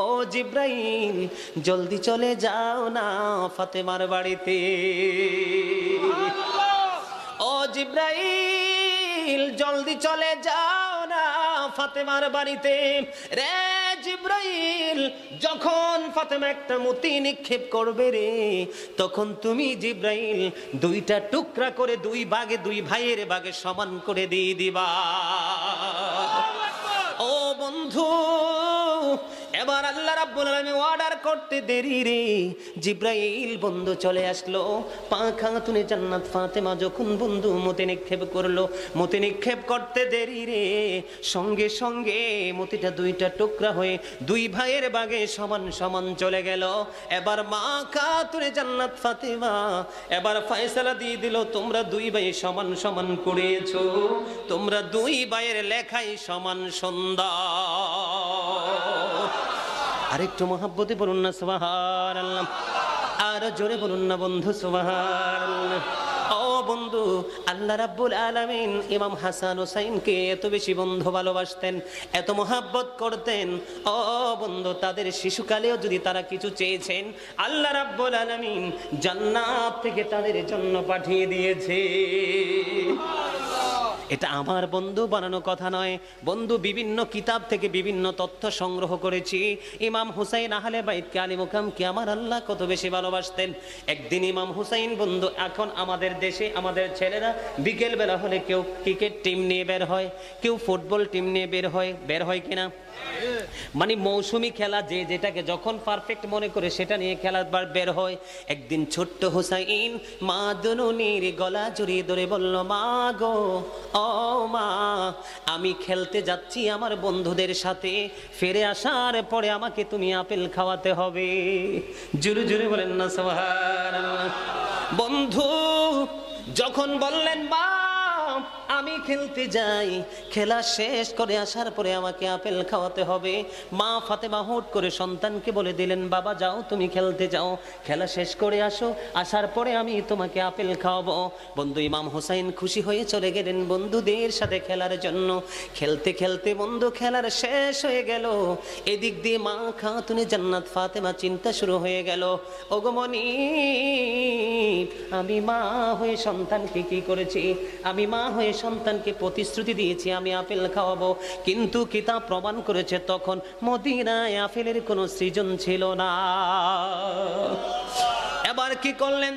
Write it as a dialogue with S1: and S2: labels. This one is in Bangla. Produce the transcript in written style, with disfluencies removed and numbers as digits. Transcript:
S1: ও জিব্রাইল, জলদি চলে যাও না ফাতেমার বাড়িতে। ও জিব্রাইল, জলদি চলে যাও না ফাতেমার বাড়িতে। রে জিব্রাইল, যখন ফাতেমা একটা মতি নিক্ষেপ করবে রে, তখন তুমি জিব্রাইল দুইটা টুকরা করে দুই ভাগে, দুই ভাইয়ের ভাগে সমান করে দিয়ে দিবা। ও বন্ধু, এবার আল্লাহ রাব্বুল আলামিন অর্ডার করতে দেরি রে, জিব্রাইল বন্ধু চলে আসলো। খাতুনে জান্নাত ফাতেমা যখন বন্ধু মতি নিক্ষেপ করলো, মতি নিক্ষেপ করতে দেরি রে, সঙ্গে সঙ্গে মতিটা দুইটা টুকরা হয়ে দুই ভাইয়ের ভাগে সমান সমান চলে গেল। এবার মা খাতুনে জান্নাত ফাতেমা এবার ফয়সালা দিয়ে দিল, তোমরা দুই ভাই সমান সমান করেছো, তোমরা দুই ভাইয়ের লেখাই সমান সুন্দর। আরেকটু মহাব্বতে বলুন না সুবহানাল্লাহ, আর জোরে বলুন না বন্ধু সুবহানাল্লাহ। ও বন্ধু, আল্লাহ রাব্বুল আলামিন ইমাম হাসান হুসাইনকে এত বেশি বন্ধু ভালোবাসতেন, এত মহাব্বত করতেন। ও বন্ধু, তাদের শিশুকালেও যদি তারা কিছু চেয়েছেন, আল্লাহ রাব্বুল আলামিন জান্নাত থেকে তাদের জন্য পাঠিয়ে দিয়েছে। এটা আমার বন্ধু বানানো কথা নয়, বন্ধু বিভিন্ন কিতাব থেকে বিভিন্ন তথ্য সংগ্রহ করেছি। ইমাম হুসাইন আহলে বাইতকে আলী মুকামকে আমার আল্লাহ কত বেশি ভালোবাসতেন। একদিন ইমাম হুসাইন বন্ধু, এখন আমাদের দেশে আমাদের ছেলেরা বিকেল বেলা হলে কেউ ক্রিকেট টিম নিয়ে বের হয়, কেউ ফুটবল টিম নিয়ে বের হয় কিনা, মানে মৌসুমি খেলা যে যেটাকে যখন পারফেক্ট মনে করে সেটা নিয়ে খেলাবার বের হয়। একদিন ছোট্ট হুসাইন মা দুনুনির গলা জড়িয়ে ধরে বলল, মা গো, ও মা, আমি খেলতে যাচ্ছি আমার বন্ধুদের সাথে, ফিরে আসার পরে আমাকে তুমি আপেল খাওয়াতে হবে। জোরে জোরে বলেন না সুবহানাল্লাহ। বন্ধু যখন বললেন, মা আমি খেলতে যাই, খেলা শেষ করে আসার পরে আমাকে আপেল খাওয়াতে হবে, মা ফাতেমা হুট করে সন্তানকে বলে দিলেন, বাবা যাও তুমি খেলতে যাও, খেলা শেষ করে আসো, আসার পরে আমি তোমাকে আপেল খাওয়াবো। বন্ধু ইমাম হুসাইন খুশি হয়ে চলে গেলেন বন্ধুদের সাথে খেলার জন্য। খেলতে খেলতে বন্ধু খেলার শেষ হয়ে গেল, এদিক দিয়ে মা খাতুনে জান্নাত ফাতেমা চিন্তা শুরু হয়ে গেল, ওগো মনি, আমি মা হয়ে সন্তানকে কি করেছি, আমি মা হয়ে সন্তানকে প্রতিশ্রুতি দিয়েছি আমি আপেল খাওয়াবো, কিন্তু কিতাব প্রমাণ করেছে তখন মদিনায় আপেলের কোনো সৃজন ছিল না। এবার কি করলেন?